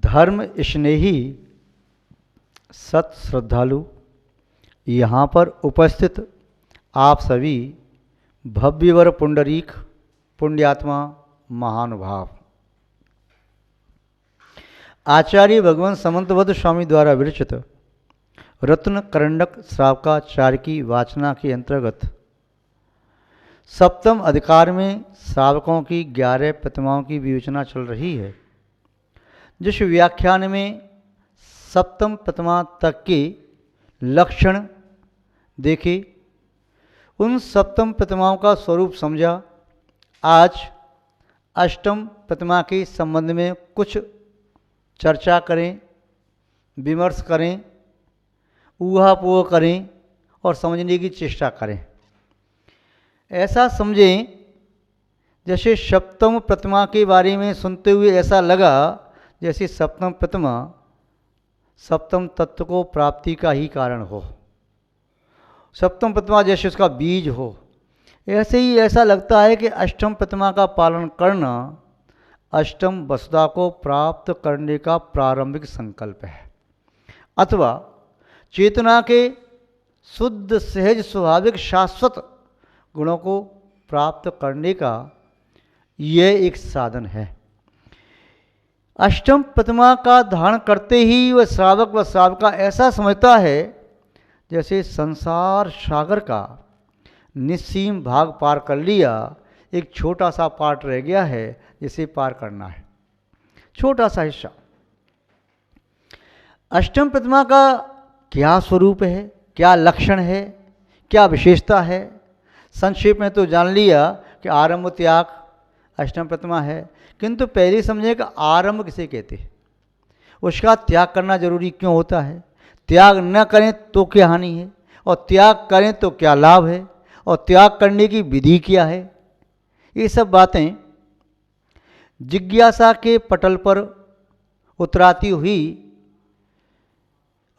धर्म स्नेही सत श्रद्धालु, यहाँ पर उपस्थित आप सभी भव्यवर पुंडरीक पुण्यात्मा महानुभाव, आचार्य भगवान समंतबद्ध स्वामी द्वारा विरचित रत्न करंडक श्रावकाचार्य की वाचना के अंतर्गत सप्तम अधिकार में श्रावकों की 11 प्रतिमाओं की विवेचना चल रही है। जिस व्याख्यान में सप्तम प्रतिमा तक के लक्षण देखे, उन सप्तम प्रतिमाओं का स्वरूप समझा, आज अष्टम प्रतिमा के संबंध में कुछ चर्चा करें, विमर्श करें, ऊहापोह करें और समझने की चेष्टा करें। ऐसा समझें जैसे सप्तम प्रतिमा के बारे में सुनते हुए ऐसा लगा जैसे सप्तम प्रतिमा सप्तम तत्व को प्राप्ति का ही कारण हो, सप्तम प्रतिमा जैसे उसका बीज हो। ऐसे ही ऐसा लगता है कि अष्टम प्रतिमा का पालन करना अष्टम वसुधा को प्राप्त करने का प्रारंभिक संकल्प है, अथवा चेतना के शुद्ध सहज स्वाभाविक शाश्वत गुणों को प्राप्त करने का यह एक साधन है। अष्टम प्रतिमा का धारण करते ही वह श्रावक व श्रावका ऐसा समझता है जैसे संसार सागर का निस्सीम भाग पार कर लिया, एक छोटा सा पार्ट रह गया है जिसे पार करना है, छोटा सा हिस्सा। अष्टम प्रतिमा का क्या स्वरूप है, क्या लक्षण है, क्या विशेषता है, संक्षेप में तो जान लिया कि आरंभ त्याग अष्टम प्रतिमा है, किंतु पहले समझे कि आरंभ किसे कहते हैं, उसका त्याग करना जरूरी क्यों होता है, त्याग न करें तो क्या हानि है, और त्याग करें तो क्या लाभ है, और त्याग करने की विधि क्या है। ये सब बातें जिज्ञासा के पटल पर उतराती हुई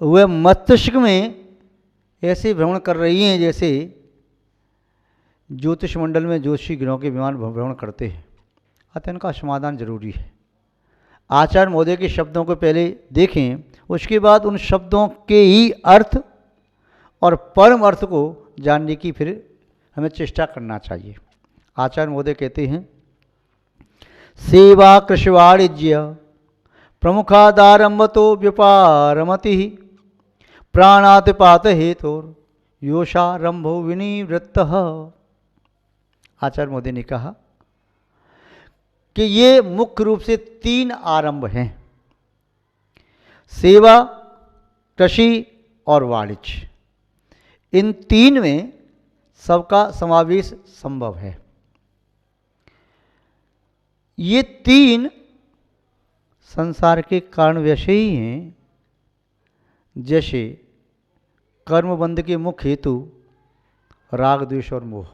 वह मस्तिष्क में ऐसे भ्रमण कर रही हैं जैसे ज्योतिष मंडल में ज्योतिषी ग्रहों के विमान भ्रमण करते हैं। अतः इनका समाधान जरूरी है। आचार्य महोदय के शब्दों को पहले देखें, उसके बाद उन शब्दों के ही अर्थ और परम अर्थ को जानने की फिर हमें चेष्टा करना चाहिए। आचार्य महोदय कहते हैं, सेवा कृषि वाणिज्य प्रमुखादारंभतो व्यापारमति प्राणातिपात हेतुर योषारंभो विनिवृत्तः। आचार्य महोदय ने कहा कि ये मुख्य रूप से 3 आरंभ हैं, सेवा, कृषि और वाणिज्य। इन 3 में सबका समावेश संभव है। ये 3 संसार के कारण वैसे ही हैं जैसे कर्मबंध के मुख्य हेतु राग द्वेष और मोह,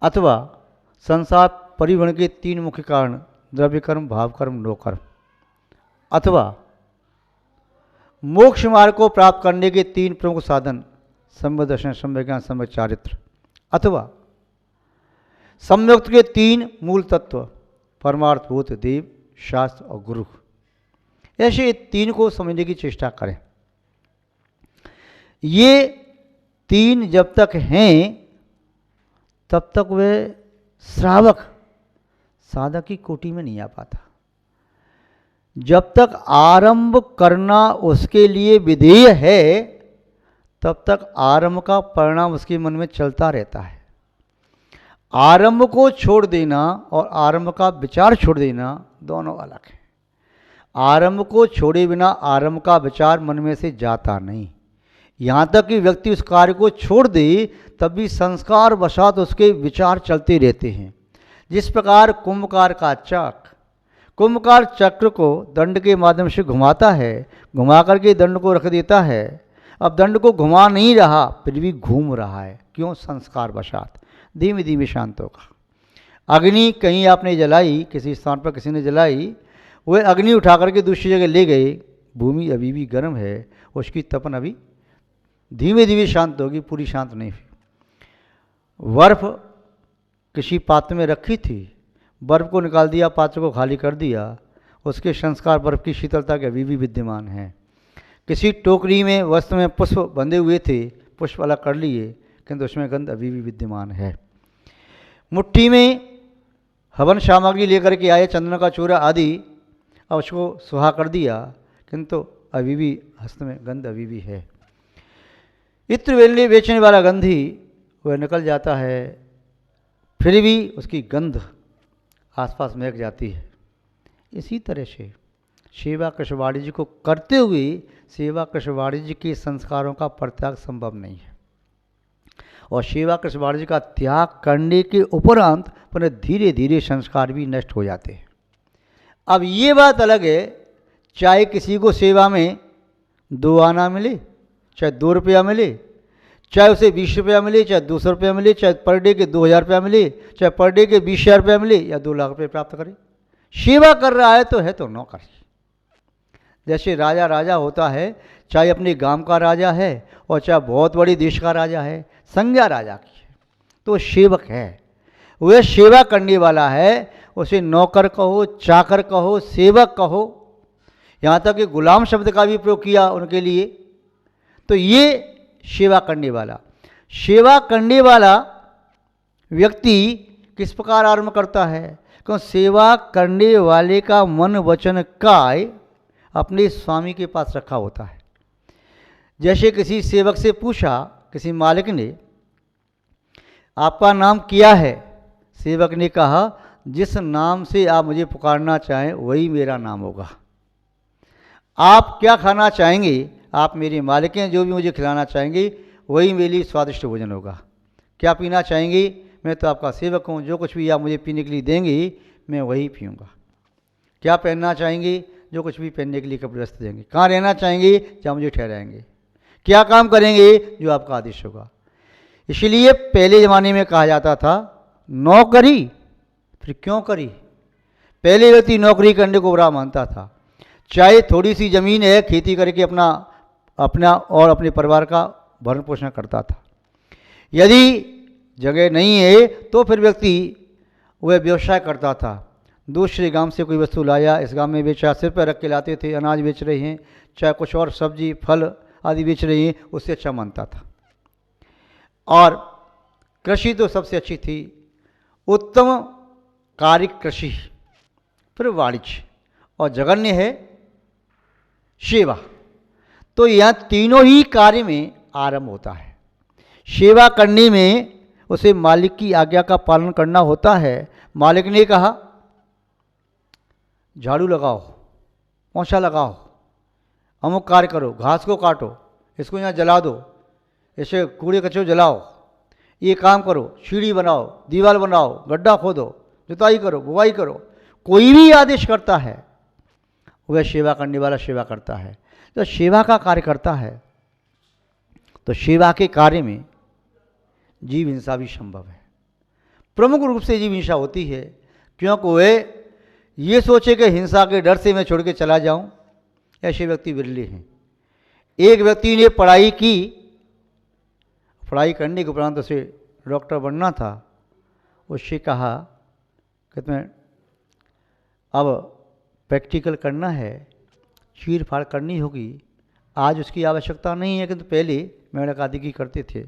अथवा संसार परिवहन के 3 मुख्य कारण द्रव्य कर्म, भाव कर्म, नो कर्म, अथवा मोक्ष मार्ग को प्राप्त करने के 3 प्रमुख साधन सम्यक दर्शन, सम्यक ज्ञान, सम्यक चारित्र, अथवा संयुक्त के 3 मूल तत्व परमार्थ, भूत, देव, शास्त्र और गुरु। ऐसे 3 को समझने की चेष्टा करें। ये 3 जब तक हैं तब तक वे श्रावक साधक की कोटि में नहीं आ पाता। जब तक आरंभ करना उसके लिए विधेय है तब तक आरंभ का परिणाम उसके मन में चलता रहता है। आरंभ को छोड़ देना और आरंभ का विचार छोड़ देना दोनों अलग है। आरंभ को छोड़े बिना आरंभ का विचार मन में से जाता नहीं। यहाँ तक कि व्यक्ति उस कार्य को छोड़ दे तब भी संस्कार वशात उसके विचार चलते रहते हैं। जिस प्रकार कुंभकार का चक्र, कुंभकार चक्र को दंड के माध्यम से घुमाता है, घुमा करके दंड को रख देता है। अब दंड को घुमा नहीं रहा फिर भी घूम रहा है, क्यों? संस्कार वशात। धीमे धीमे शांत होगा। अग्नि कहीं आपने जलाई, किसी स्थान पर किसी ने जलाई, वह अग्नि उठा करके दूसरी जगह ले गए, भूमि अभी भी गर्म है, उसकी तपन अभी धीमे धीमे शांत होगी, पूरी शांत नहीं हुई। बर्फ किसी पात्र में रखी थी, बर्फ को निकाल दिया, पात्र को खाली कर दिया, उसके संस्कार बर्फ की शीतलता के अभी भी विद्यमान हैं। किसी टोकरी में वस्त्र में पुष्प बंधे हुए थे, पुष्प अलग कर लिए, किंतु उसमें गंध अभी भी विद्यमान है। मुट्ठी में हवन सामग्री लेकर के आए, चंदन का चूरा आदि, अब उसको सुहा कर दिया, किंतु अभी भी हस्त में गंध अभी भी है। इत्र वेलने बेचने वाला गंधी वह निकल जाता है, फिर भी उसकी गंध आसपास महक जाती है। इसी तरह से सेवा कृष्णवाणी जी को करते हुए सेवा कृष्णवाणी जी के संस्कारों का परित्याग संभव नहीं है, और सेवा कृष्णवाणी जी का त्याग करने के उपरांत पुनः धीरे धीरे संस्कार भी नष्ट हो जाते हैं। अब ये बात अलग है, चाहे किसी को सेवा में 2 आना मिले, चाहे 2 रुपया मिले, चाहे उसे 20 रुपया मिले, चाहे 200 रुपया मिले, चाहे पर डे के 2000 रुपया मिले, चाहे पर डे के 20,000 रुपया मिले, या 2 लाख रुपये प्राप्त करे, सेवा कर रहा है तो नौकर। जैसे राजा राजा होता है, चाहे अपने गांव का राजा है और चाहे बहुत बड़ी देश का राजा है, संज्ञा राजा की है, तो सेवक है, वह सेवा करने वाला है। उसे नौकर कहो, चाकर कहो, सेवक कहो, यहाँ तक कि गुलाम शब्द का भी प्रयोग किया उनके लिए। तो ये सेवा करने वाला, सेवा करने वाला व्यक्ति किस प्रकार आरंभ करता है? क्योंकि सेवा करने वाले का मन वचन काय अपने स्वामी के पास रखा होता है। जैसे किसी सेवक से पूछा, किसी मालिक ने, आपका नाम क्या है? सेवक ने कहा, जिस नाम से आप मुझे पुकारना चाहें वही मेरा नाम होगा। आप क्या खाना चाहेंगे? आप मेरे मालिक हैं, जो भी मुझे खिलाना चाहेंगे वही मेरे लिए स्वादिष्ट भोजन होगा। क्या पीना चाहेंगे? मैं तो आपका सेवक हूँ, जो कुछ भी आप मुझे पीने के लिए देंगे मैं वही पीऊँगा। क्या पहनना चाहेंगे? जो कुछ भी पहनने के लिए कपड़े वस्त्र देंगे। कहाँ रहना चाहेंगे? जहाँ मुझे ठहराएंगे। क्या काम करेंगे? जो आपका आदेश होगा। इसलिए पहले ज़माने में कहा जाता था नौकरी, फिर क्यों करी? पहले व्यक्ति नौकरी करने को बुरा मानता था। चाहे थोड़ी सी ज़मीन है, खेती करके अपना और अपने परिवार का भरण पोषण करता था। यदि जगह नहीं है तो फिर व्यक्ति वह व्यवसाय करता था। दूसरे गांव से कोई वस्तु लाया, इस गांव में बेचा, सिर पर रख के लाते थे। अनाज बेच रहे हैं, चाहे कुछ और सब्जी फल आदि बेच रहे हैं, उससे अच्छा मानता था। और कृषि तो सबसे अच्छी थी, उत्तम कार्य कृषि, फिर वाणिज्य, और जघन्य है सेवा। तो यह तीनों ही कार्य में आरंभ होता है। सेवा करने में उसे मालिक की आज्ञा का पालन करना होता है। मालिक ने कहा झाड़ू लगाओ, पोंछा लगाओ, अमुक कार्य करो, घास को काटो, इसको यहाँ जला दो, ऐसे कूड़े कचरे जलाओ, ये काम करो, सीढ़ी बनाओ, दीवार बनाओ, गड्ढा खोदो, जुताई करो, बुवाई करो। कोई भी आदेश करता है वह सेवा करने वाला सेवा करता है। तो सेवा का कार्य करता है तो सेवा के कार्य में जीव हिंसा भी संभव है। प्रमुख रूप से जीव हिंसा होती है क्योंकि वह ये सोचे कि हिंसा के डर से मैं छोड़ के चला जाऊं। ऐसे व्यक्ति विरले हैं। एक व्यक्ति ने पढ़ाई की, पढ़ाई करने के उपरांत उसे डॉक्टर बनना था। उससे कहा कि तुम्हें अब प्रैक्टिकल करना है, चीर फाड़ करनी होगी। आज उसकी आवश्यकता नहीं है, किंतु पहले मेढक आदि की करते थे।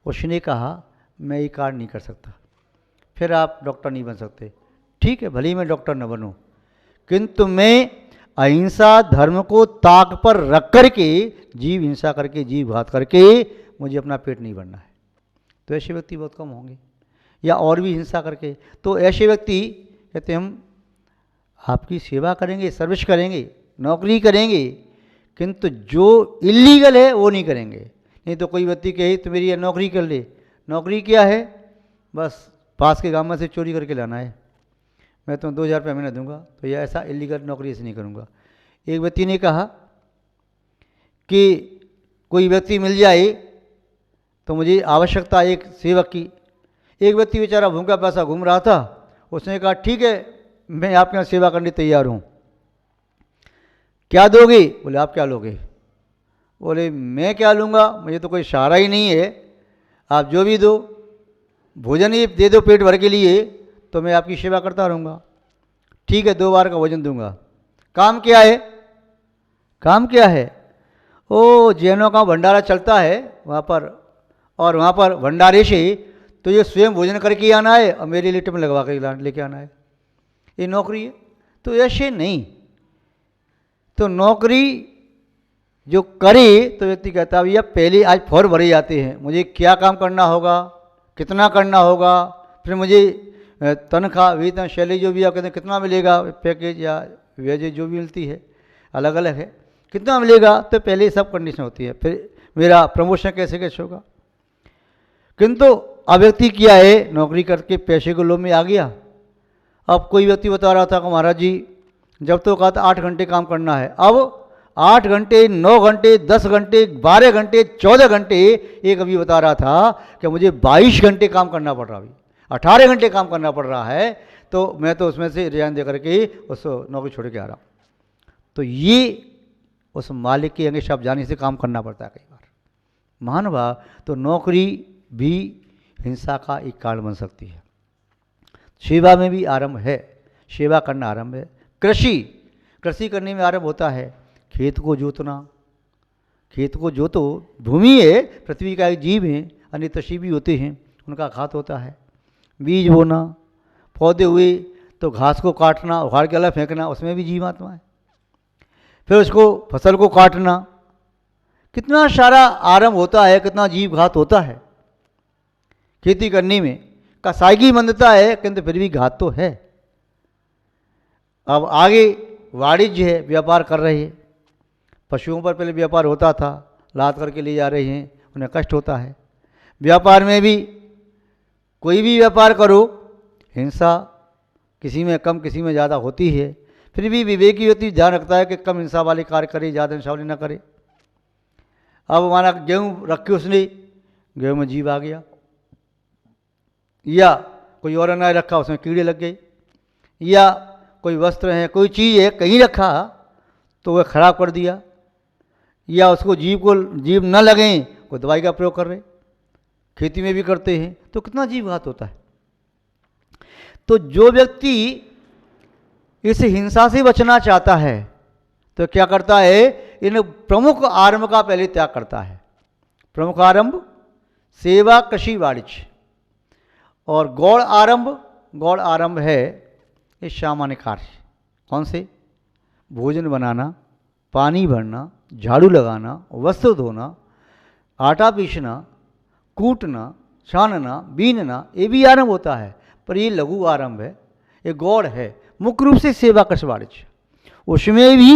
उसने कहा मैं ये कार्य नहीं कर सकता, फिर आप डॉक्टर नहीं बन सकते। ठीक है, भले ही मैं डॉक्टर न बनूं, किंतु मैं अहिंसा धर्म को ताक पर रख करके जीव हिंसा करके, जीव घात करके मुझे अपना पेट नहीं भरना है। तो ऐसे व्यक्ति बहुत कम होंगे, या और भी हिंसा करके। तो ऐसे व्यक्ति कहते हम आपकी सेवा करेंगे, सर्विस करेंगे, नौकरी करेंगे, किंतु जो इलीगल है वो नहीं करेंगे। नहीं तो कोई व्यक्ति कहे तो मेरी ये नौकरी कर ले। नौकरी क्या है? बस पास के गांव में से चोरी करके लाना है, मैं तो 2,000 रुपये महीना दूंगा। तो यह ऐसा इलीगल नौकरी ऐसे नहीं करूंगा। एक व्यक्ति ने कहा कि कोई व्यक्ति मिल जाए तो मुझे आवश्यकता एक सेवक की। एक व्यक्ति बेचारा भूखा पैसा घूम रहा था, उसने कहा ठीक है मैं आपके यहाँ सेवा करने तैयार हूँ, क्या दोगे? बोले आप क्या लोगे? बोले मैं क्या लूँगा, मुझे तो कोई सहारा ही नहीं है, आप जो भी दो, भोजन ही दे दो पेट भर के लिए, तो मैं आपकी सेवा करता रहूँगा। ठीक है 2 बार का भोजन दूंगा। काम क्या है? काम क्या है? ओ जैनों का भंडारा चलता है वहाँ पर, और वहाँ पर भंडारे से तो ये स्वयं भोजन करके आना है और मेरे लिस्ट में लगवा कर लेके आना है, ये नौकरी है। तो ऐसे नहीं, तो नौकरी जो करे तो व्यक्ति कहता है भैया पहले आज फॉर्म भरे जाते हैं, मुझे क्या काम करना होगा, कितना करना होगा, फिर मुझे तनख्वाह वेतन शैली जो भी आप कहते हैं कितना मिलेगा, पैकेज या वेजेज जो भी मिलती है अलग अलग है, कितना मिलेगा, तो पहले सब कंडीशन होती है। फिर मेरा प्रमोशन कैसे कैसे होगा। किंतु अब व्यक्ति क्या है, नौकरी करके पैसे को लोभ में आ गया। अब कोई व्यक्ति बता रहा था कि महाराज जी जब तो कहा था 8 घंटे काम करना है, अब 8 घंटे, 9 घंटे, 10 घंटे, 12 घंटे, 14 घंटे, एक अभी बता रहा था कि मुझे 22 घंटे काम करना पड़ रहा, अभी 18 घंटे काम करना पड़ रहा है, तो मैं तो उसमें से रिजाइन दे करके उस नौकरी छोड़ के आ रहा हूँ। तो ये उस मालिक के अंगे शब्द जाने से काम करना पड़ता है कई बार। महानुभाव, तो नौकरी भी हिंसा का एक कारण बन सकती है। सेवा में भी आरंभ है, सेवा करना आरंभ है। कृषि करने में आरंभ होता है, खेत को जोतना, खेत को जोतो, भूमि है, पृथ्वी का एक जीव है, अन्य तशी भी होते हैं, उनका घात होता है। बीज बोना, पौधे हुए तो घास को काटना, उखाड़ के अलग फेंकना, उसमें भी जीवात्मा है। फिर उसको फसल को काटना, कितना सारा आरंभ होता है, कितना जीव घात होता है खेती करने में। कसाई की मंदता है किंतु फिर भी घात तो है। अब आगे वाणिज्य है, व्यापार कर रहे हैं, पशुओं पर पहले व्यापार होता था, लाद करके ले जा रहे हैं, उन्हें कष्ट होता है। व्यापार में भी कोई भी व्यापार करो, हिंसा किसी में कम किसी में ज़्यादा होती है, फिर भी विवेकी व्यक्ति ध्यान रखता है कि कम हिंसा वाले कार्य करे, ज़्यादा हिंसा वाले ना करे। अब माना गेहूँ रखी उसने, गेहूँ में जीव आ गया, या कोई और अनाज रखा उसमें कीड़े लग गए, या कोई वस्त्र है, कोई चीज़ है कहीं रखा तो वह खराब कर दिया, या उसको जीव न लगें कोई दवाई का प्रयोग कर रहे, खेती में भी करते हैं, तो कितना जीवघात होता है। तो जो व्यक्ति इस हिंसा से बचना चाहता है तो क्या करता है, इन प्रमुख आरंभ का पहले त्याग करता है। प्रमुख आरंभ सेवा, कृषि, वाणिज्य। और गौण आरंभ है ये सामान्य कार्य। कौन से? भोजन बनाना, पानी भरना, झाड़ू लगाना, वस्त्र धोना, आटा पीसना, कूटना, छानना, बीनना, ये भी आरंभ होता है, पर ये लघु आरंभ है, ये गौड़ है। मुख्य रूप से सेवा, कृषि, वाणिज्य, उसमें भी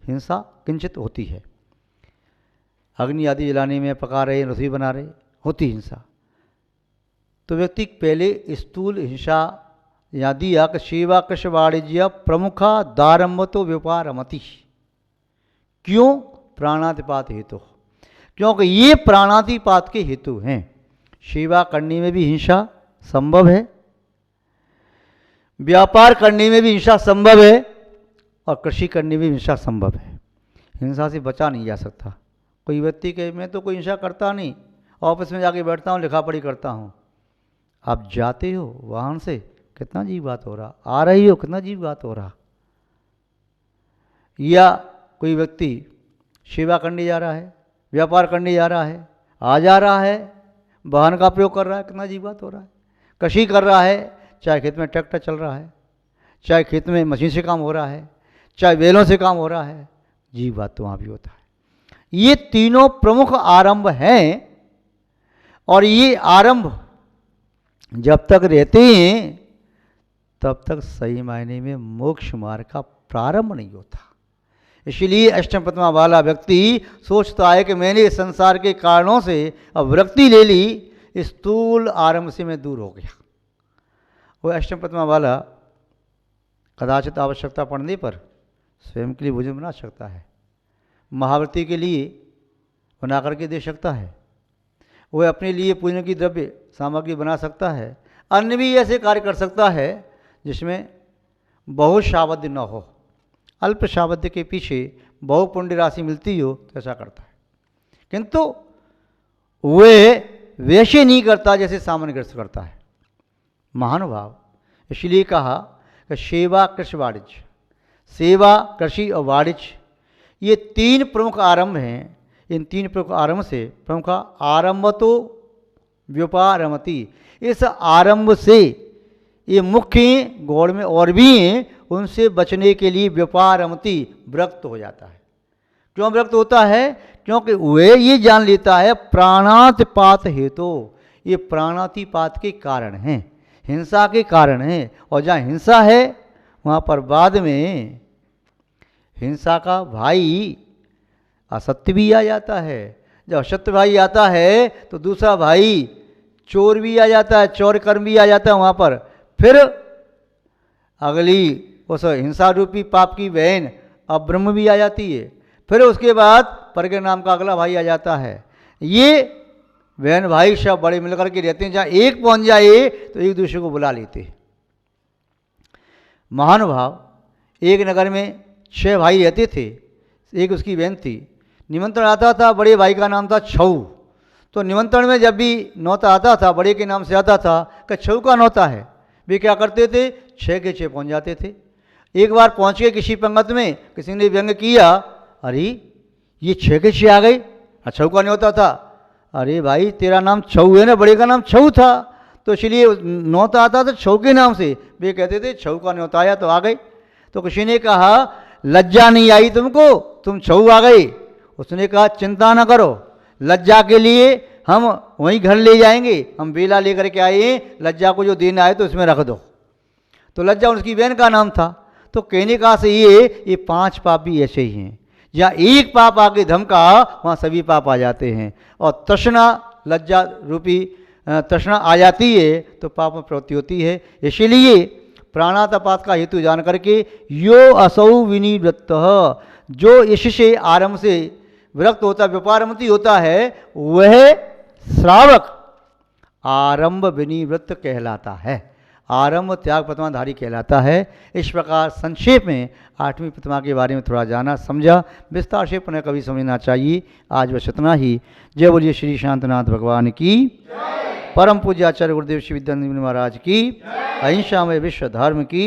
हिंसा किंचित होती है। अग्नि आदि जलाने में, पका रहे, रसोई बना रहे, होती हिंसा। तो व्यक्ति पहले स्थूल हिंसा यदि या सेवा, कृषि, वाणिज्य प्रमुखा दारंभ तो व्यापारमति। क्यों? प्राणातिपात हेतु, क्योंकि ये प्राणातिपात के हेतु हैं। सेवा करने में भी हिंसा संभव है, व्यापार करने में भी हिंसा संभव है, और कृषि करने में भी हिंसा संभव है। हिंसा से बचा नहीं जा सकता। कोई व्यक्ति कहे मैं तो कोई हिंसा करता नहीं, ऑफिस में जाके बैठता हूँ, लिखा पढ़ी करता हूँ। आप जाते हो वाहन से, कितना जीवघात हो रहा, आ रही हो, कितना जीवघात हो रहा। या कोई व्यक्ति सेवा करने जा रहा है, व्यापार करने जा रहा है, आ जा रहा है, वाहन का प्रयोग कर रहा है, कितना जीवघात हो रहा है। कृषि कर रहा है, चाहे खेत में ट्रैक्टर चल रहा है, चाहे खेत में मशीन से काम हो रहा है, चाहे बैलों से काम हो रहा है, जीवघात तो वहाँ भी होता है। ये तीनों प्रमुख आरंभ हैं, और ये आरंभ जब तक रहते हैं तब तक सही मायने में मोक्ष मार्ग का प्रारंभ नहीं होता। इसलिए अष्टम प्रतिमा वाला व्यक्ति सोचता है कि मैंने संसार के कारणों से अब विरक्ति ले ली, स्थूल आरंभ से मैं दूर हो गया। वह अष्टम प्रतिमा वाला कदाचित आवश्यकता पड़ने पर स्वयं के लिए भोजन बना सकता है, महाव्रती के लिए बना करके दे सकता है, वह अपने लिए पूजन की द्रव्य सामग्री बना सकता है, अन्य भी ऐसे कार्य कर सकता है जिसमें बहुत शावध्य न हो, अल्प शावध्य के पीछे बहु पुण्य राशि मिलती हो, तो ऐसा करता है। किंतु वह वैसे नहीं करता जैसे सामान्य ग्रस्त करता है। महानुभाव, इसलिए कहा कि सेवा, कृषि, वाणिज्य, सेवा, कृषि और वाणिज्य, ये 3 प्रमुख आरंभ हैं। इन 3 प्रमुख आरंभ से प्रमुख आरंभ तो व्युपारमति, इस आरंभ से ये मुख्य गौड़ में और भी हैं, उनसे बचने के लिए व्यापारमति विरक्त हो जाता है। क्यों विरक्त होता है? क्योंकि वह ये जान लेता है प्राणातिपात हेतु, ये प्राणातिपात के कारण हैं, हिंसा के कारण हैं। और जहाँ हिंसा है वहाँ पर बाद में हिंसा का भाई असत्य भी आ जाता है। जब असत्य भाई आता है तो दूसरा भाई चोर भी आ जाता है, चोर कर्म भी आ जाता है वहाँ पर। फिर अगली उस हिंसा रूपी पाप की बहन अब्रह्म भी आ जाती है। फिर उसके बाद परगे नाम का अगला भाई आ जाता है। ये बहन भाई सब बड़े मिलकर के रहते हैं, जहाँ एक पहुँच जाए तो एक दूसरे को बुला लेते हैं। महानुभाव, एक नगर में 6 भाई रहते थे, एक उसकी बहन थी। निमंत्रण आता था, बड़े भाई का नाम था छऊ। तो निमंत्रण में जब भी नौता आता था, बड़े के नाम से आता था कि छऊ का नौता है, वे क्या करते थे 6 के 6 पहुँच जाते थे। एक बार पहुँच के किसी पंगत में किसी ने व्यंग किया, अरे ये 6 के 6 आ गई, छऊ का न्योता था। अरे भाई तेरा नाम छऊ है ना, बड़े का नाम छऊ था, तो इसलिए न्योता आता था छऊ के नाम से। वे कहते थे छऊ का न्योता आया तो आ गई। तो किसी ने कहा लज्जा नहीं आई तुमको, तुम छऊ आ गई। उसने कहा चिंता ना करो, लज्जा के लिए हम वहीं घर ले जाएंगे, हम बेला लेकर के आए, लज्जा को जो देना है तो उसमें रख दो। तो लज्जा उसकी बहन का नाम था। तो कहने का से ये 5 पाप भी ऐसे ही हैं, जहाँ एक पाप आगे धमका वहाँ सभी पाप आ जाते हैं। और तृष्णा, लज्जा रूपी तृष्णा आ जाती है तो पाप में प्रवृत्ति होती है। इसीलिए प्राणातपात का हेतु जान करके यो असौ विनिवृत्त, जो इससे आरंभ से विरक्त होता, व्यापारमति होता है, वह श्रावक आरंभ विनिवृत्त कहलाता है, आरंभ त्याग प्रतिमाधारी कहलाता है। इस प्रकार संक्षेप में 8वीं प्रतिमा के बारे में थोड़ा जाना समझा, विस्तार से पुनः कभी समझना चाहिए। आज बस इतना ही। जय बोलिए श्री शांतनाथ भगवान की, परम पूज्य आचार्य गुरुदेव श्री विद्यानंद महाराज की, अहिंसा में विश्व धर्म की।